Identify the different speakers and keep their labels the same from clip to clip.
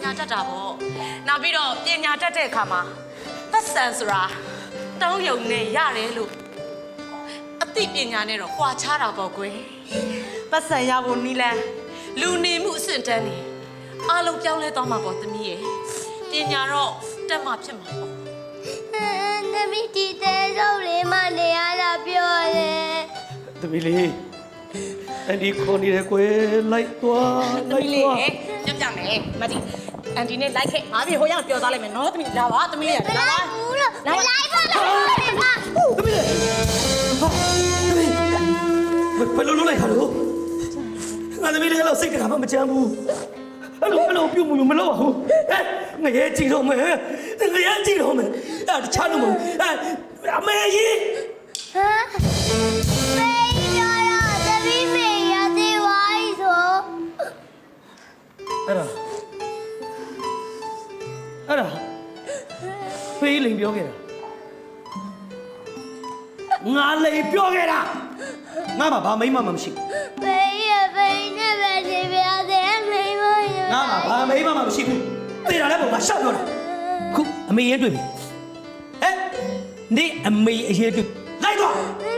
Speaker 1: ညာတတ်တာပေါ့နောက်ပြီးတော့ပညာတတ်တဲ့အခါမှာသက်ဆန်ဆိုတာတောင်းယုံနဲ့ရတယ်လို့အသိပညာနဲ့တော့ကြွားချတာပေါ့ကွယ်သက်ဆန်ရဖို့နီးလန်းလူနေမှုအဆင့်တန်းနေအားလုံးပြောင်းလဲသွားမှာပေါ့သမီးရဲ့ပညာတော့တက်မှဖြစ်မှာပေါ့
Speaker 2: သမီးဒီတဲ့ဆုံးလေးမနေရတာပြောတယ်
Speaker 3: သမီးလေးအန်ဒီခေါ်နေတယ်ကွယ်လိုက်သွားလိုက်သွား
Speaker 1: ကြက်မယ်မတီအန်တီနဲ့လိုက်ခဲ့ငါပြေဟိုရောက်ပြောသားလိုက်မယ်နော်သမီးလာပါသမီးလေးလာပါ
Speaker 2: ဘူးလို့လိုက်ပါလား
Speaker 3: သမီးလေးဘယ်လိုလုပ်လိုက်ခါလို့ငါသမီးလေးကတော့စိတ်တကာမှမကြမ်းဘူးအဲ့လိုပြုတ်မှုမလုပ်ပါဘူးငရဲကြည့်တော့မယ်ငရဲကြည့်တော့မယ်အဲ့တခြားလို့မဟုတ်အမေကြီး
Speaker 2: ဟမ်မေးရသမီးမေးရသေးပါ යි ဆို
Speaker 3: အဲ့ဒါဖေးလိန်ပြောခဲ့တာငါလိန်ပြောခဲ့တာငါမှဘာမိမ့်မှမရှိ
Speaker 2: ဖေးရဖေးနဲ့ပဲဒီပြတဲ့မိမရ
Speaker 3: ငါမှဘာမိမ့်မှမရှိဘူးသေတာလည်းပုံမှာရှောက်ပြောတာခုအမေရင်တွေ့ပြီနေအမေအရင်တွေ့လိုက်တော့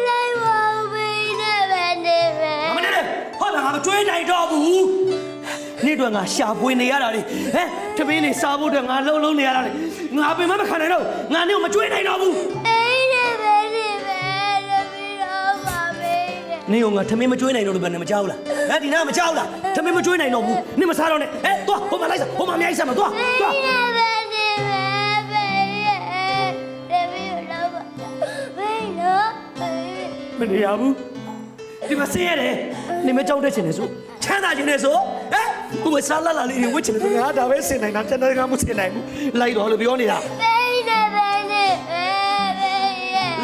Speaker 2: လိုက်ပါဖေးနဲ့ပဲနေပဲ
Speaker 3: မနေနဲ့ဟောငါမကျွေးနိုင်တော့ဘူးနေ့တော့ငါရှာပွေနေရတာလေတပင်းနေစားဖို့အတွက်ငါလုံးနေရတာလေငါပင်မခံနိုင်တော့ငါနေမကျွေးနိုင်တော့ဘူး
Speaker 2: အေးနေပဲနေပဲသမီးတော့ပါမေးတယ်
Speaker 3: နေကငါထမင်းမကျွေးနိုင်တော့လို့ပဲမကြောက်လားဒီနားမကြောက်လားထမင်းမကျွေးနိုင်တော့ဘူးနေမစားတော့နဲ့သွားဟိုမှာလိုက်စားဟိုမှာအများကြီးစားမှာသွား
Speaker 2: နေပဲနေပဲဖေးသမီးတော့ပါဖေးနော်
Speaker 3: မနေရဘူးဒီမှာဆင်းရတယ်နေမကြောက်တတ်ချင်တယ်ဆိုချမ်းသာချင်တယ်ဆိုဘုမစားလာလေးတွေဝှက်ချင်တယ်ငါဒါပဲဆင်နိုင်တာကျွန်တော်ကမဆင်နိုင်ဘူးလိုက်တော့လို့ပြောနေတာ
Speaker 2: ဖေးနေပဲနေ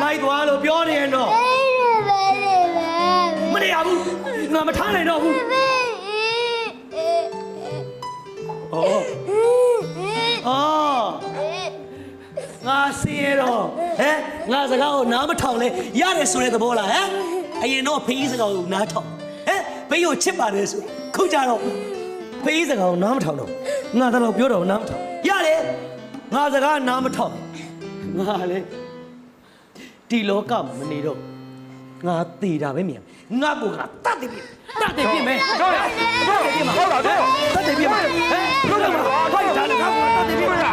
Speaker 3: လိုက်သွားလို့ပြောနေရင်တော့
Speaker 2: ဖေးနေပဲနေ
Speaker 3: မနေရဘူးငါမထားနိုင်တော့ဘူးငါဆင်းရတော့ငါစကားကိုနားမထောင်လဲရတယ်ဆိုတဲ့သဘောလားအရင်တော့ဖေးစကားကိုနားထောင်ဘေးကိုချစ်ပါတယ်ဆိုခုကြတော့ဖေးစကားကိုနားမထောင်တော့ငါတော့ပြောတော့နားမထောင်ရတယ်ငါစကားနားမထောင်ငါလေဒီလောကမှာမနေတော့ငါသေတာပဲမြင်ငါကိုကတတ်တယ်ပြင်မယ်
Speaker 4: ဟုတ်လားဟုတ်လား
Speaker 3: တတ်တယ်ပြင်မယ်လို့လာဖိုက်တာလည်းငါကိုတတ်တယ်ပြင်
Speaker 2: ဟာ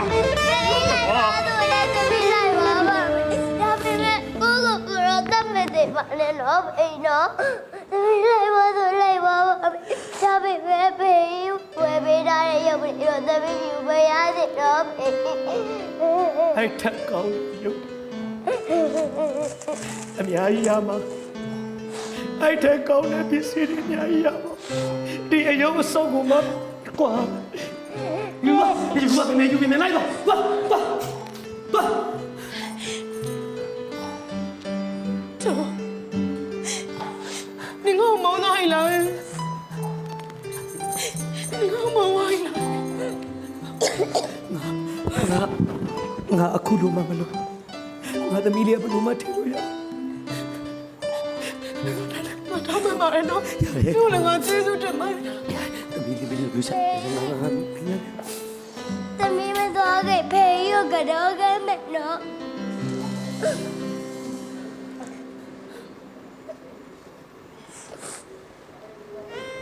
Speaker 2: တို့လည်းသမီးလိုက်ပါပါဒါပေမဲ့ကိုကိုကတော့တတ်မဲ့တယ်ပါလေနော်အိမ်နော်သမီးလိုက်ပါဆိုလိုက်ပါပါဒါပေမဲ့ဖေးဝယ်ပေးတာရဲ့ရုပ်ပြီးတော့သမီးယူပေးရတဲ့တော့ဖေး
Speaker 3: အဲ့ထက်ကောင်းရုပ်အများကြီးရမှာအဲ့ထက်ကောင်းတဲ့ပစ္စည်းတွေအများကြီးရမှာဒီအယုံအစုံကိုမကွာယူပါလိုက်တော့သွား
Speaker 1: 你跟我忙哪里来？你跟我忙哪里来？
Speaker 3: ငါအခုလိုမှမလို့ငါသမီးလေးဘယ်လိုမှထင်လို့ရ
Speaker 1: 我他们买了，用了我这就这么。
Speaker 3: သမီးလေးဘယ်လိုဆက်
Speaker 2: သမီးမတော်ခဲ့ဖေးရကတော့ခဲ့မယ်နော်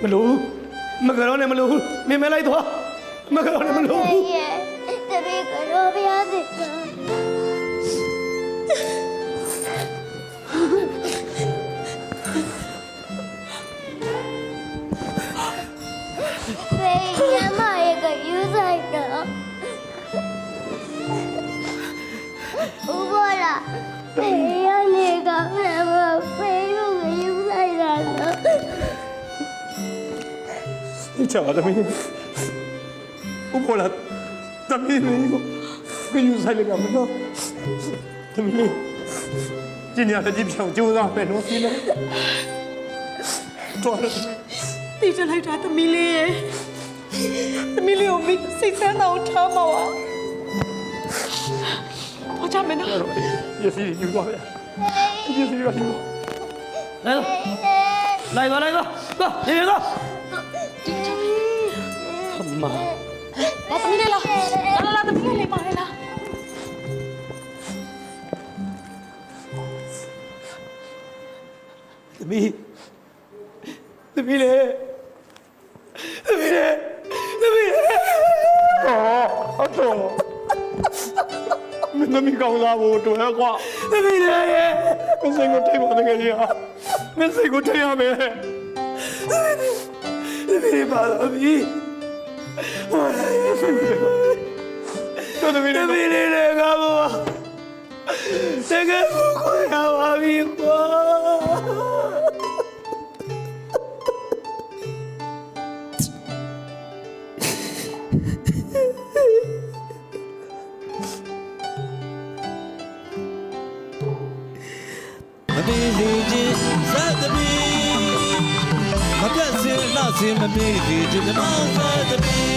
Speaker 3: မလို့မကတော့နဲ့မလို့မင်းမလိုက်တော့မကတော့နဲ့မလို့
Speaker 2: သမီးကတော့ပြရစီဖေးရမရဲ့ကယူဆိုင်တော့ဥဘောလာဖေးရနေကလည်းဖေးရကယူဆိုင်တာတော့
Speaker 4: ချာသမီးဥပလာသမီးလေးကိုယူဆိုင်လိုက်မှာနော်သမီးလေးကျင်းရတဲ့ကြည့်ပြောင်းကြိုးစားမယ်နော်ဒီလေတော်တယ်
Speaker 1: တီးချလိုက်တာသမီးလေးရဲ့သမီးလေးကိုမိစိတ်ဆန်းတော့ထားမှာပါဘာကြမယ်နော်
Speaker 4: ရစီယူသွားဗျာရစီယူသွား
Speaker 3: လိုက်သွားနေတော့အမ
Speaker 1: ဘာသမီးလေး နေပါလေလား
Speaker 3: သမီးသမီးလေသမီးလေသမီးလေ
Speaker 4: အတော်မင်းသမီးကောင်းစားဖို့တွေ့ရကွာ
Speaker 3: သမီးလေ
Speaker 4: မင်းစိတ်ကိုထိတ်ပါတကယ်ကြီးဟာမင်းစိတ်ကိုထိတ်ရမယ်
Speaker 3: သမီးပါတော့သမီးတော်သမီးလေးလေငါဘဝတကယ်ကိုခေါ်ရပါပြီကွာ
Speaker 5: မပြေစေခြင်းသတ်သမီးမပြတ်စင်လှစင်မပြေစေခြင်းဓမ္မသတ်သမီး